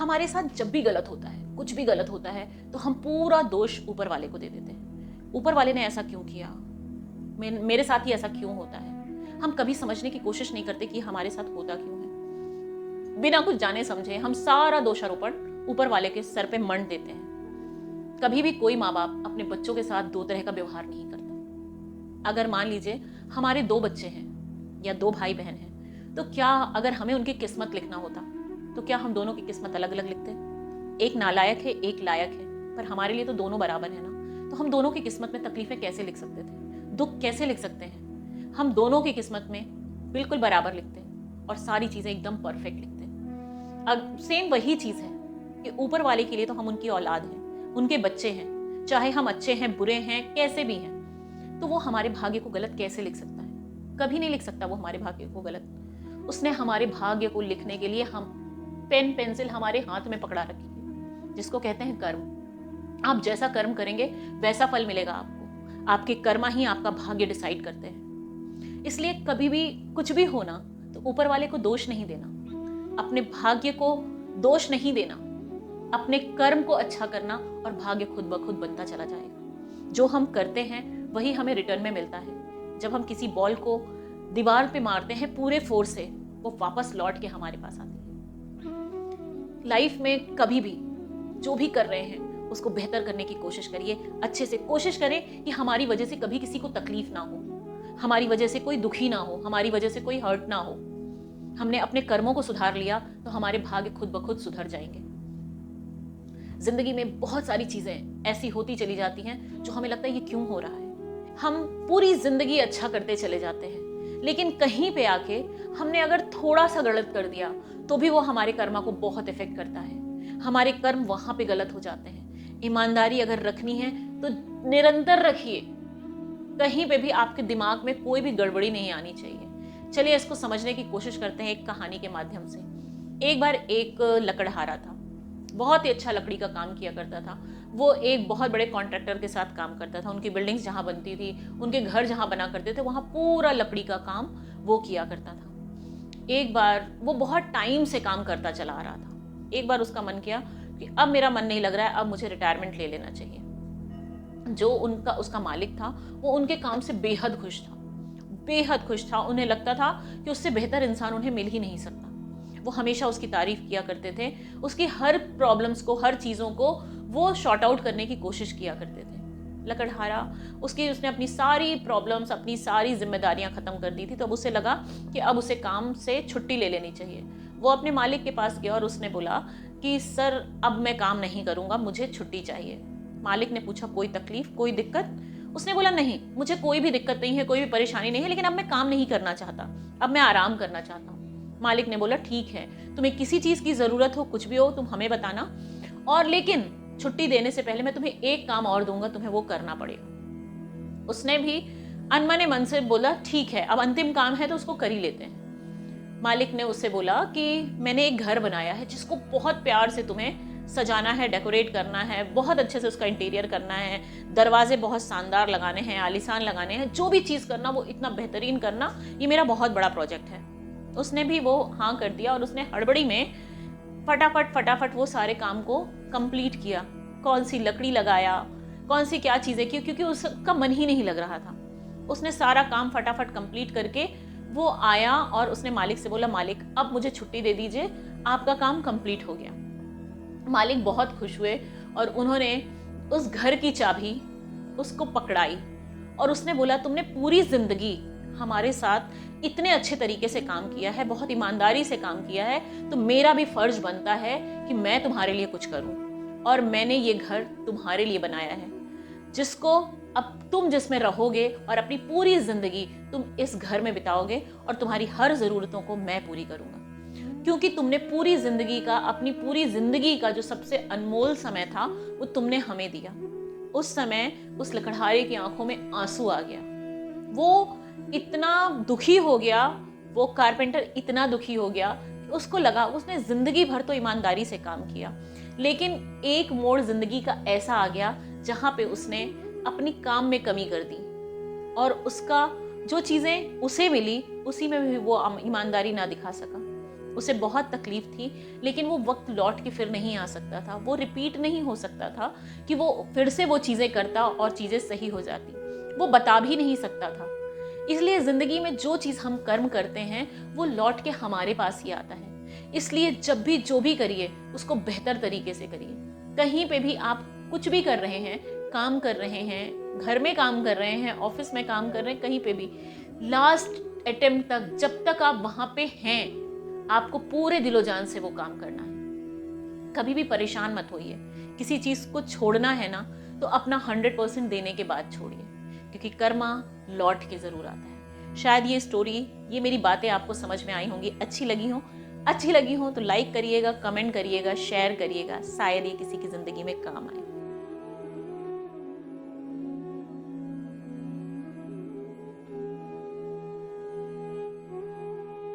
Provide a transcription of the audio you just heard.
हमारे साथ जब भी गलत होता है, कुछ भी गलत होता है, तो हम पूरा दोष ऊपर वाले को दे देते हैं। ऊपर वाले ने ऐसा क्यों किया, मेरे साथ ही ऐसा क्यों होता है। हम कभी समझने की कोशिश नहीं करते कि हमारे साथ होता क्यों है। बिना कुछ जाने समझे हम सारा दोषारोपण ऊपर वाले के सर पे मंड देते हैं। कभी भी कोई माँ बाप अपने बच्चों के साथ दो तरह का व्यवहार नहीं करता। अगर मान लीजिए हमारे 2 बच्चे हैं या 2 भाई बहन हैं, तो क्या अगर हमें उनकी किस्मत लिखना होता तो क्या हम दोनों की किस्मत अलग अलग लिखते? एक नालायक है, एक लायक है, पर हमारे लिए तो दोनों बराबर है ना। तो हम दोनों की किस्मत में तकलीफें कैसे लिख सकते थे, दुख कैसे लिख सकते हैं? हम दोनों की किस्मत में बिल्कुल बराबर लिखते हैं और सारी चीजें एकदम परफेक्ट लिखते हैं। अब सेम वही चीज है कि ऊपर वाले के लिए तो हम उनकी औलाद हैं, उनके बच्चे हैं, चाहे हम अच्छे हैं, बुरे हैं, कैसे भी हैं, तो वो हमारे भाग्य को गलत कैसे लिख सकता है? कभी नहीं लिख सकता वो हमारे भाग्य को गलत। उसने हमारे भाग्य को लिखने के लिए हम पेन पेंसिल हमारे हाथ में पकड़ा रखी है, जिसको कहते हैं कर्म। आप जैसा कर्म करेंगे वैसा फल मिलेगा आपको। आपके कर्मा ही आपका भाग्य डिसाइड करते हैं। इसलिए कभी भी कुछ भी होना तो ऊपर वाले को दोष नहीं देना, अपने भाग्य को दोष नहीं देना, अपने कर्म को अच्छा करना और भाग्य खुद ब खुद बनता चला जाएगा। जो हम करते हैं वही हमें रिटर्न में मिलता है। जब हम किसी बॉल को दीवार पे मारते हैं पूरे फोर्स से, वो वापस लौट के हमारे पास आती है। लाइफ में कभी भी जो भी कर रहे हैं उसको बेहतर करने की कोशिश करिए, अच्छे से कोशिश करें कि हमारी वजह से कभी किसी को तकलीफ ना हो, हमारी वजह से कोई दुखी ना हो, हमारी वजह से कोई हर्ट ना हो। हमने अपने कर्मों को सुधार लिया तो हमारे भाग्य खुद ब खुद सुधर जाएंगे। जिंदगी में बहुत सारी चीजें ऐसी होती चली जाती हैं जो हमें लगता है ये क्यों हो रहा है। हम पूरी जिंदगी अच्छा करते चले जाते हैं, लेकिन कहीं पे आके हमने अगर थोड़ा सा गलत कर दिया तो भी वो हमारे कर्मा को बहुत इफेक्ट करता है। हमारे कर्म वहां पे गलत हो जाते हैं। ईमानदारी अगर रखनी है तो निरंतर रखिए, कहीं पे भी आपके दिमाग में कोई भी गड़बड़ी नहीं आनी चाहिए। चलिए इसको समझने की कोशिश करते हैं एक कहानी के माध्यम से। एक बार एक लकड़हारा था, बहुत ही अच्छा लकड़ी का काम किया करता था। वो एक बहुत बड़े कॉन्ट्रैक्टर के साथ काम करता था। उनकी बिल्डिंग्स जहाँ बनती थी, उनके घर जहाँ बना करते थे, वहाँ पूरा लकड़ी का काम वो किया करता था। एक बार वो बहुत टाइम से काम करता चला आ रहा था। एक बार उसका मन किया कि अब मेरा मन नहीं लग रहा है, अब मुझे रिटायरमेंट ले लेना चाहिए। जो उसका मालिक था वो उनके काम से बेहद खुश था, बेहद खुश था। उन्हें लगता था कि उससे बेहतर इंसान उन्हें मिल ही नहीं सकता। वो हमेशा उसकी तारीफ किया करते थे, उसकी हर प्रॉब्लम्स को, हर चीज़ों को वो शॉर्ट आउट करने की कोशिश किया करते थे। लकड़हारा उसने अपनी सारी प्रॉब्लम्स, अपनी सारी जिम्मेदारियां खत्म कर दी थी, तो अब उसे लगा कि अब उसे काम से छुट्टी ले लेनी चाहिए। वो अपने मालिक के पास गया और उसने बोला कि सर अब मैं काम नहीं करूँगा, मुझे छुट्टी चाहिए। मालिक ने पूछा कोई तकलीफ, कोई दिक्कत? उसने बोला नहीं, मुझे कोई भी दिक्कत नहीं है, कोई भी परेशानी नहीं है, लेकिन अब मैं काम नहीं करना चाहता, अब मैं आराम करना चाहता हूँ। मालिक ने बोला ठीक है, तुम्हें किसी चीज़ की ज़रूरत हो, कुछ भी हो, तुम हमें बताना, और लेकिन छुट्टी देने से पहले मैं तुम्हें एक काम और दूंगा, तुम्हें वो करना पड़ेगा। उसने भी अनमने मन से बोला ठीक है, अब अंतिम काम है तो उसको कर ही लेते हैं। मालिक ने उससे बोला कि मैंने एक घर बनाया है जिसको बहुत प्यार से तुम्हें सजाना है, डेकोरेट करना है, बहुत अच्छे से उसका इंटीरियर करना है, दरवाजे बहुत शानदार लगाने हैं, आलीशान लगाने हैं, जो भी चीज़ करना वो इतना बेहतरीन करना, ये मेरा बहुत बड़ा प्रोजेक्ट है। उसने भी वो हाँ कर दिया और उसने हड़बड़ी में फटाफट वो सारे काम को कंप्लीट किया। कौन सी लकड़ी लगाया, कौन सी क्या चीज़ें की, क्योंकि उसका मन ही नहीं लग रहा था। उसने सारा काम फटाफट कंप्लीट करके वो आया और उसने मालिक से बोला मालिक अब मुझे छुट्टी दे दीजिए, आपका काम कंप्लीट हो गया। मालिक बहुत खुश हुए और उन्होंने उस घर की चाबी उसको पकड़ाई और उसने बोला तुमने पूरी जिंदगी हमारे साथ इतने अच्छे तरीके से काम किया है, बहुत ईमानदारी से काम किया है, तो मेरा भी फर्ज बनता है कि मैं तुम्हारे लिए कुछ करूं, और मैंने ये घर तुम्हारे लिए बनाया है जिसको अब तुम जिसमें रहोगे और अपनी पूरी जिंदगी तुम इस घर में बिताओगे, और तुम्हारी हर जरूरतों को मैं पूरी करूंगा, क्योंकि तुमने पूरी जिंदगी का, अपनी पूरी जिंदगी का जो सबसे अनमोल समय था वो तुमने हमें दिया। उस समय उस लकड़हारे की आंखों में आंसू आ गया। वो इतना दुखी हो गया, वो कारपेंटर इतना दुखी हो गया कि उसको लगा उसने जिंदगी भर तो ईमानदारी से काम किया, लेकिन एक मोड़ जिंदगी का ऐसा आ गया जहां पे उसने अपनी काम में कमी कर दी और उसका जो चीजें उसे मिली उसी में भी वो ईमानदारी ना दिखा सका। उसे बहुत तकलीफ थी, लेकिन वो वक्त लौट के फिर नहीं आ सकता था, वो रिपीट नहीं हो सकता था कि वो फिर से वो चीज़ें करता और चीज़ें सही हो जाती, वो बता भी नहीं सकता था। इसलिए ज़िंदगी में जो चीज़ हम कर्म करते हैं वो लौट के हमारे पास ही आता है। इसलिए जब भी जो भी करिए उसको बेहतर तरीके से करिए। कहीं पे भी आप कुछ भी कर रहे हैं, काम कर रहे हैं, घर में काम कर रहे हैं, ऑफिस में काम कर रहे हैं, कहीं पे भी लास्ट अटेम्प्ट तक, जब तक आप वहां पे हैं, आपको पूरे दिलो जान से वो काम करना है। कभी भी परेशान मत होइए। किसी चीज को छोड़ना है ना तो अपना 100% देने के बाद छोड़िए, क्योंकि कर्मा लौट के जरूर आता है। शायद ये स्टोरी, ये मेरी बातें आपको समझ में आई होंगी, अच्छी लगी हो तो लाइक करिएगा, कमेंट करिएगा, शेयर करिएगा, शायद ये किसी की जिंदगी में काम आए।